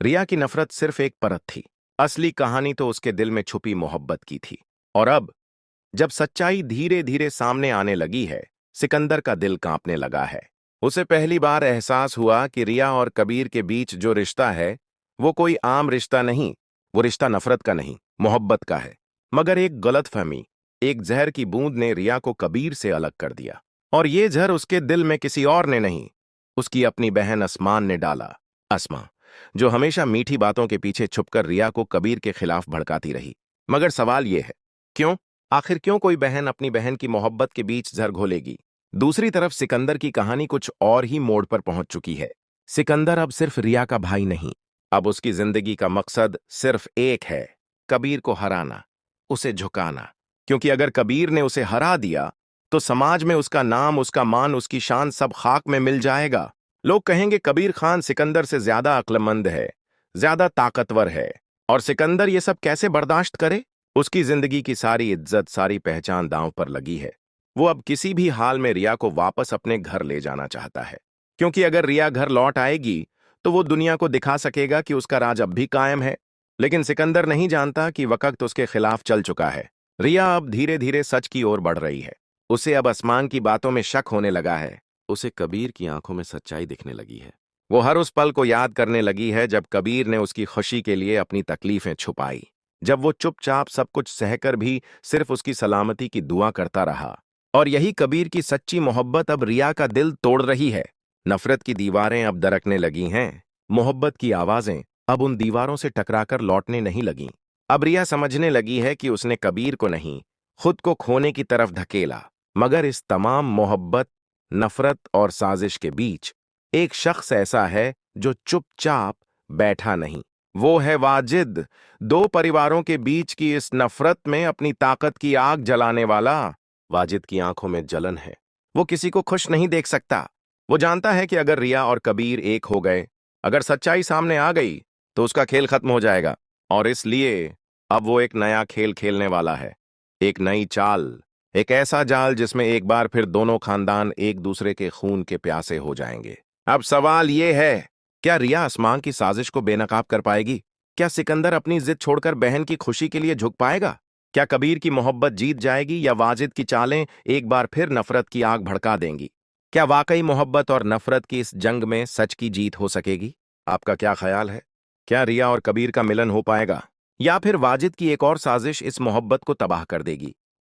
रिया की नफरत सिर्फ एक परत थी। असली कहानी तो उसके दिल में छुपी मोहब्बत की थी। और अब जब सच्चाई धीरे धीरे सामने आने लगी है, सिकंदर का दिल कांपने लगा है। उसे पहली बार एहसास हुआ कि रिया और कबीर के बीच जो रिश्ता है, वो कोई आम रिश्ता नहीं। वो रिश्ता नफरत का नहीं, मोहब्बत का है। मगर एक गलतफहमी, एक जहर की बूंद ने रिया को कबीर से अलग कर दिया। और ये जहर उसके दिल में किसी और ने नहीं, उसकी अपनी बहन असमान ने डाला। असमा, जो हमेशा मीठी बातों के पीछे छुपकर रिया को कबीर के खिलाफ भड़काती रही। मगर सवाल यह है, क्यों? आखिर क्यों कोई बहन अपनी बहन की मोहब्बत के बीच जहर घोलेगी? दूसरी तरफ सिकंदर की कहानी कुछ और ही मोड़ पर पहुंच चुकी है। सिकंदर अब सिर्फ रिया का भाई नहीं, अब उसकी जिंदगी का मकसद सिर्फ एक है, कबीर को हराना, उसे झुकाना। क्योंकि अगर कबीर ने उसे हरा दिया, तो समाज में उसका नाम, उसका मान, उसकी शान सब खाक में मिल जाएगा। लोग कहेंगे कबीर खान सिकंदर से ज्यादा अक्लमंद है, ज्यादा ताकतवर है, और सिकंदर ये सब कैसे बर्दाश्त करे? उसकी जिंदगी की सारी इज्जत, सारी पहचान दांव पर लगी है। वो अब किसी भी हाल में रिया को वापस अपने घर ले जाना चाहता है। क्योंकि अगर रिया घर लौट आएगी, तो वो दुनिया को दिखा सकेगा कि उसका राज अब भी कायम है। लेकिन सिकंदर नहीं जानता कि वक्त उसके खिलाफ चल चुका है। रिया अब धीरे धीरे सच की ओर बढ़ रही है। उसे अब आसमान की बातों में शक होने लगा है। उसे कबीर की आंखों में सच्चाई दिखने लगी है। वो हर उस पल को याद करने लगी है जब कबीर ने उसकी खुशी के लिए अपनी तकलीफें छुपाई, जब वो चुपचाप सब कुछ सहकर भी सिर्फ उसकी सलामती की दुआ करता रहा। और यही कबीर की सच्ची मोहब्बत अब रिया का दिल तोड़ रही है। नफरत की दीवारें अब दरकने लगी हैं, मोहब्बत की आवाजें अब उन दीवारों से टकराकर लौटने नहीं लगीं। अब रिया समझने लगी है कि उसने कबीर को नहीं, खुद को खोने की तरफ धकेला। मगर इस तमाम मोहब्बत, नफरत और साजिश के बीच एक शख्स ऐसा है जो चुपचाप बैठा नहीं। वो है वाजिद, दो परिवारों के बीच की इस नफरत में अपनी ताकत की आग जलाने वाला। वाजिद की आंखों में जलन है। वो किसी को खुश नहीं देख सकता। वो जानता है कि अगर रिया और कबीर एक हो गए, अगर सच्चाई सामने आ गई, तो उसका खेल खत्म हो जाएगा। और इसलिए अब वो एक नया खेल खेलने वाला है, एक नई चाल, एक ऐसा जाल जिसमें एक बार फिर दोनों खानदान एक दूसरे के खून के प्यासे हो जाएंगे। अब सवाल ये है, क्या रिया आसमां की साजिश को बेनकाब कर पाएगी? क्या सिकंदर अपनी जिद छोड़कर बहन की खुशी के लिए झुक पाएगा? क्या कबीर की मोहब्बत जीत जाएगी, या वाजिद की चालें एक बार फिर नफरत की आग भड़का देंगी? क्या वाकई मोहब्बत और नफरत की इस जंग में सच की जीत हो सकेगी? आपका क्या ख्याल है? क्या रिया और कबीर का मिलन हो पाएगा, या फिर वाजिद की एक और साजिश इस मोहब्बत को तबाह कर देगी?